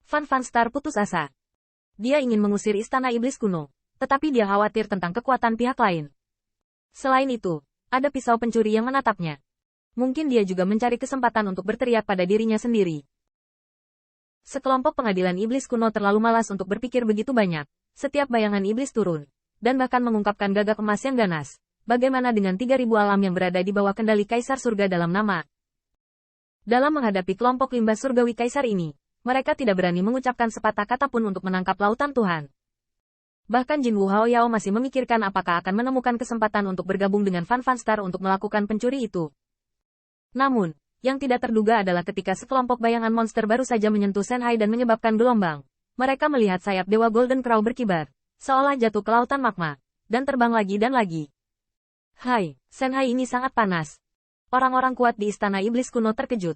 Fan Star putus asa. Dia ingin mengusir istana iblis kuno, tetapi dia khawatir tentang kekuatan pihak lain. Selain itu, ada pisau pencuri yang menatapnya. Mungkin dia juga mencari kesempatan untuk berteriak pada dirinya sendiri. Sekelompok pengadilan iblis kuno terlalu malas untuk berpikir begitu banyak. Setiap bayangan iblis turun, dan bahkan mengungkapkan gagak emas yang ganas. Bagaimana dengan 3.000 alam yang berada di bawah kendali Kaisar Surga dalam nama? Dalam menghadapi kelompok limbah surgawi Kaisar ini, mereka tidak berani mengucapkan sepatah kata pun untuk menangkap lautan Tuhan. Bahkan Jin Wu Hao Yao masih memikirkan apakah akan menemukan kesempatan untuk bergabung dengan Fan Star untuk melakukan pencuri itu. Namun, yang tidak terduga adalah ketika sekelompok bayangan monster baru saja menyentuh Shanghai dan menyebabkan gelombang. Mereka melihat sayap Dewa Golden Crow berkibar, seolah jatuh ke lautan magma, dan terbang lagi dan lagi. Hai, Shanghai ini sangat panas. Orang-orang kuat di Istana Iblis Kuno terkejut.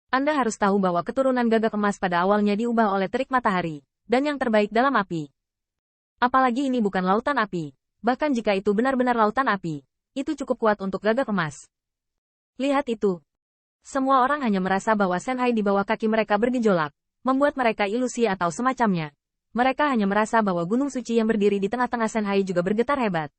Anda harus tahu bahwa keturunan gagak emas pada awalnya diubah oleh terik matahari, dan yang terbaik dalam api. Apalagi ini bukan lautan api, bahkan jika itu benar-benar lautan api, itu cukup kuat untuk gagak emas. Lihat itu. Semua orang hanya merasa bahwa Shanghai di bawah kaki mereka bergejolak, membuat mereka ilusi atau semacamnya. Mereka hanya merasa bahwa gunung suci yang berdiri di tengah-tengah Shanghai juga bergetar hebat.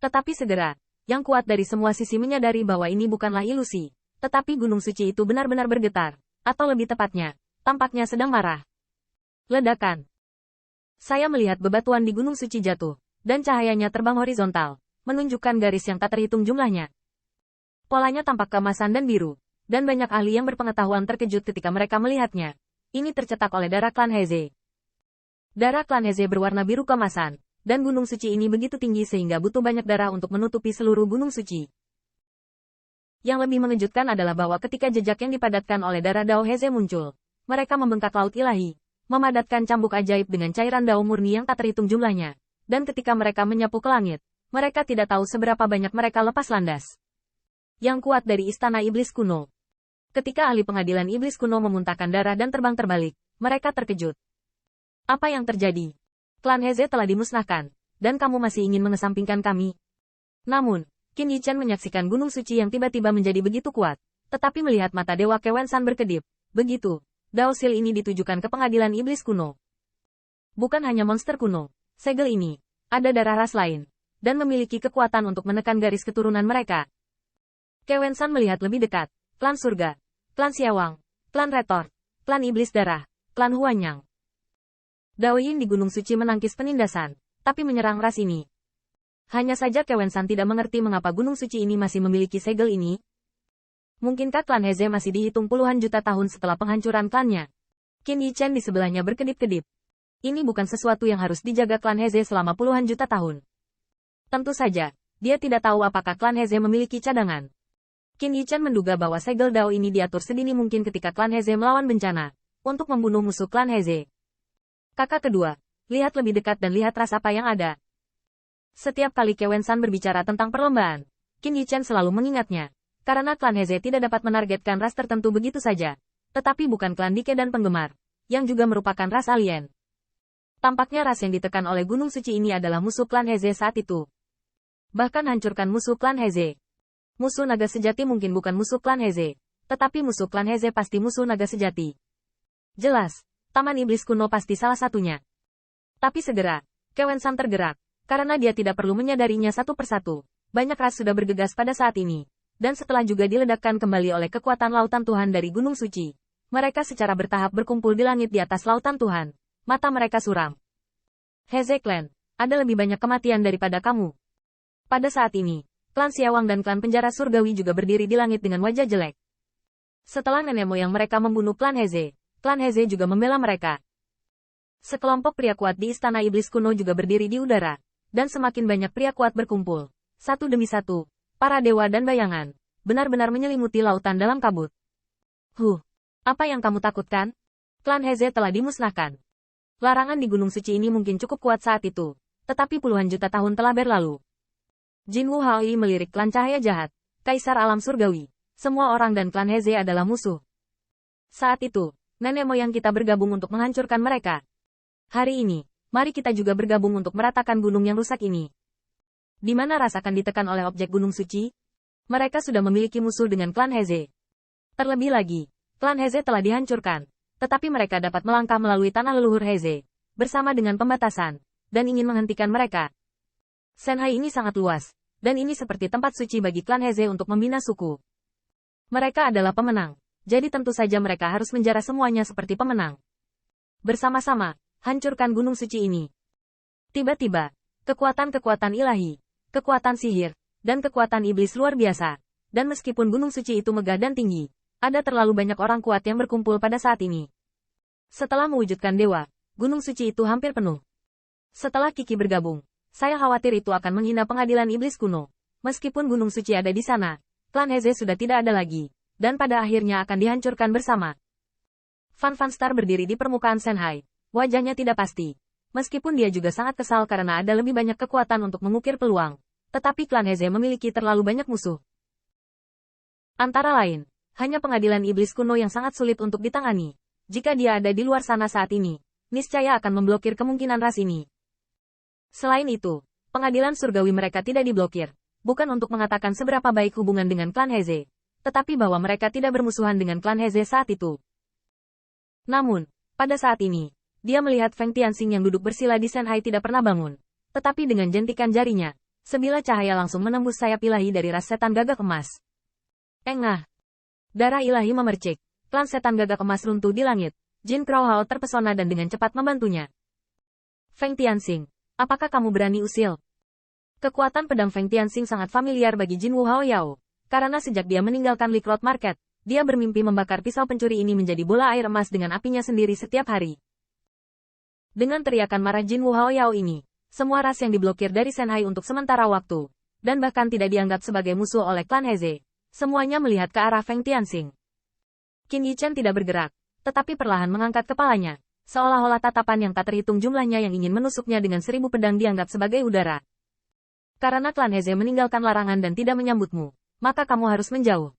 Tetapi segera, yang kuat dari semua sisi menyadari bahwa ini bukanlah ilusi. Tetapi gunung suci itu benar-benar bergetar, atau lebih tepatnya, tampaknya sedang marah. Ledakan. Saya melihat bebatuan di gunung suci jatuh, dan cahayanya terbang horizontal, menunjukkan garis yang tak terhitung jumlahnya. Polanya tampak keemasan dan biru, dan banyak ahli yang berpengetahuan terkejut ketika mereka melihatnya. Ini tercetak oleh darah klan Heze. Darah klan Heze berwarna biru keemasan, dan gunung suci ini begitu tinggi sehingga butuh banyak darah untuk menutupi seluruh gunung suci. Yang lebih mengejutkan adalah bahwa ketika jejak yang dipadatkan oleh darah Dao Heze muncul, mereka membengkak laut ilahi, memadatkan cambuk ajaib dengan cairan Dao murni yang tak terhitung jumlahnya, dan ketika mereka menyapu ke langit, mereka tidak tahu seberapa banyak mereka lepas landas. Yang kuat dari Istana Iblis Kuno. Ketika ahli pengadilan Iblis Kuno memuntahkan darah dan terbang terbalik, mereka terkejut. Apa yang terjadi? Klan Heze telah dimusnahkan, dan kamu masih ingin mengesampingkan kami? Namun, Qin Yichen menyaksikan gunung suci yang tiba-tiba menjadi begitu kuat, tetapi melihat mata Dewa Kewensan berkedip. Begitu, Dao Sil ini ditujukan ke pengadilan iblis kuno. Bukan hanya monster kuno, segel ini, ada darah ras lain, dan memiliki kekuatan untuk menekan garis keturunan mereka. Kewensan melihat lebih dekat, klan surga, klan Xiawang, klan Retort, klan iblis darah, klan Huanyang. Dao Yin di gunung suci menangkis penindasan, tapi menyerang ras ini. Hanya saja Kewensan tidak mengerti mengapa gunung suci ini masih memiliki segel ini. Mungkinkah klan Heze masih dihitung puluhan juta tahun setelah penghancuran klannya? Qin Yichen di sebelahnya berkedip-kedip. Ini bukan sesuatu yang harus dijaga klan Heze selama puluhan juta tahun. Tentu saja, dia tidak tahu apakah klan Heze memiliki cadangan. Qin Yichen menduga bahwa segel Dao ini diatur sedini mungkin ketika klan Heze melawan bencana, untuk membunuh musuh klan Heze. Kakak kedua, lihat lebih dekat dan lihat ras apa yang ada. Setiap kali Kewensan berbicara tentang perlombaan, Qin Yichen selalu mengingatnya, karena klan Heze tidak dapat menargetkan ras tertentu begitu saja, tetapi bukan klan Dike dan penggemar, yang juga merupakan ras alien. Tampaknya ras yang ditekan oleh gunung suci ini adalah musuh klan Heze saat itu. Bahkan hancurkan musuh klan Heze. Musuh naga sejati mungkin bukan musuh klan Heze, tetapi musuh klan Heze pasti musuh naga sejati. Jelas, Taman Iblis Kuno pasti salah satunya. Tapi segera, Kewensan tergerak. Karena dia tidak perlu menyadarinya satu persatu, banyak ras sudah bergegas pada saat ini, dan setelah juga diledakkan kembali oleh kekuatan lautan Tuhan dari Gunung Suci. Mereka secara bertahap berkumpul di langit di atas lautan Tuhan, mata mereka suram. Heze Clan, ada lebih banyak kematian daripada kamu. Pada saat ini, klan Xiawang dan klan penjara surgawi juga berdiri di langit dengan wajah jelek. Setelah nenek moyang mereka membunuh klan Heze juga membela mereka. Sekelompok pria kuat di Istana Iblis Kuno juga berdiri di udara. Dan semakin banyak pria kuat berkumpul, satu demi satu, para dewa dan bayangan, benar-benar menyelimuti lautan dalam kabut. Apa yang kamu takutkan? Klan Heze telah dimusnahkan. Larangan di Gunung Suci ini mungkin cukup kuat saat itu, tetapi puluhan juta tahun telah berlalu. Jin Wu Haoi melirik klan cahaya jahat, Kaisar Alam Surgawi. Semua orang dan klan Heze adalah musuh. Saat itu, nenek moyang kita bergabung untuk menghancurkan mereka. Hari ini, mari kita juga bergabung untuk meratakan gunung yang rusak ini. Di mana ras akan ditekan oleh objek gunung suci? Mereka sudah memiliki musuh dengan klan Heze. Terlebih lagi, klan Heze telah dihancurkan, tetapi mereka dapat melangkah melalui tanah leluhur Heze, bersama dengan pembatasan, dan ingin menghentikan mereka. Senhai ini sangat luas, dan ini seperti tempat suci bagi klan Heze untuk membina suku. Mereka adalah pemenang, jadi tentu saja mereka harus menjara semuanya seperti pemenang. Bersama-sama, hancurkan gunung suci ini. Tiba-tiba, kekuatan-kekuatan ilahi, kekuatan sihir, dan kekuatan iblis luar biasa. Dan meskipun gunung suci itu megah dan tinggi, ada terlalu banyak orang kuat yang berkumpul pada saat ini. Setelah mewujudkan dewa, gunung suci itu hampir penuh. Setelah Kiki bergabung, saya khawatir itu akan menghina pengadilan iblis kuno. Meskipun gunung suci ada di sana, klan Heze sudah tidak ada lagi, dan pada akhirnya akan dihancurkan bersama. Fan Star berdiri di permukaan Senhai. Wajahnya tidak pasti. Meskipun dia juga sangat kesal karena ada lebih banyak kekuatan untuk mengukir peluang. Tetapi klan Heze memiliki terlalu banyak musuh. Antara lain, hanya pengadilan iblis kuno yang sangat sulit untuk ditangani. Jika dia ada di luar sana saat ini, niscaya akan memblokir kemungkinan ras ini. Selain itu, pengadilan surgawi mereka tidak diblokir. Bukan untuk mengatakan seberapa baik hubungan dengan klan Heze, tetapi bahwa mereka tidak bermusuhan dengan klan Heze saat itu. Namun, pada saat ini, dia melihat Feng Tianxing yang duduk bersila di Senhai tidak pernah bangun. Tetapi dengan jentikan jarinya, sebilah cahaya langsung menembus sayap ilahi dari ras setan gagak emas. Engah! Darah ilahi memercik. Klan setan gagak emas runtuh di langit. Jin Crowhao terpesona dan dengan cepat membantunya. Feng Tianxing, apakah kamu berani usil? Kekuatan pedang Feng Tianxing sangat familiar bagi Jin Wu Hao Yao. Karena sejak dia meninggalkan Lick Road Market, dia bermimpi membakar pisau pencuri ini menjadi bola air emas dengan apinya sendiri setiap hari. Dengan teriakan marah Jin Wu Hao Yao ini, semua ras yang diblokir dari Senhai untuk sementara waktu, dan bahkan tidak dianggap sebagai musuh oleh klan Heze, semuanya melihat ke arah Feng Tianxing. Qin Yichen tidak bergerak, tetapi perlahan mengangkat kepalanya, seolah-olah tatapan yang tak terhitung jumlahnya yang ingin menusuknya dengan 1000 pedang dianggap sebagai udara. Karena klan Heze meninggalkan larangan dan tidak menyambutmu, maka kamu harus menjauh.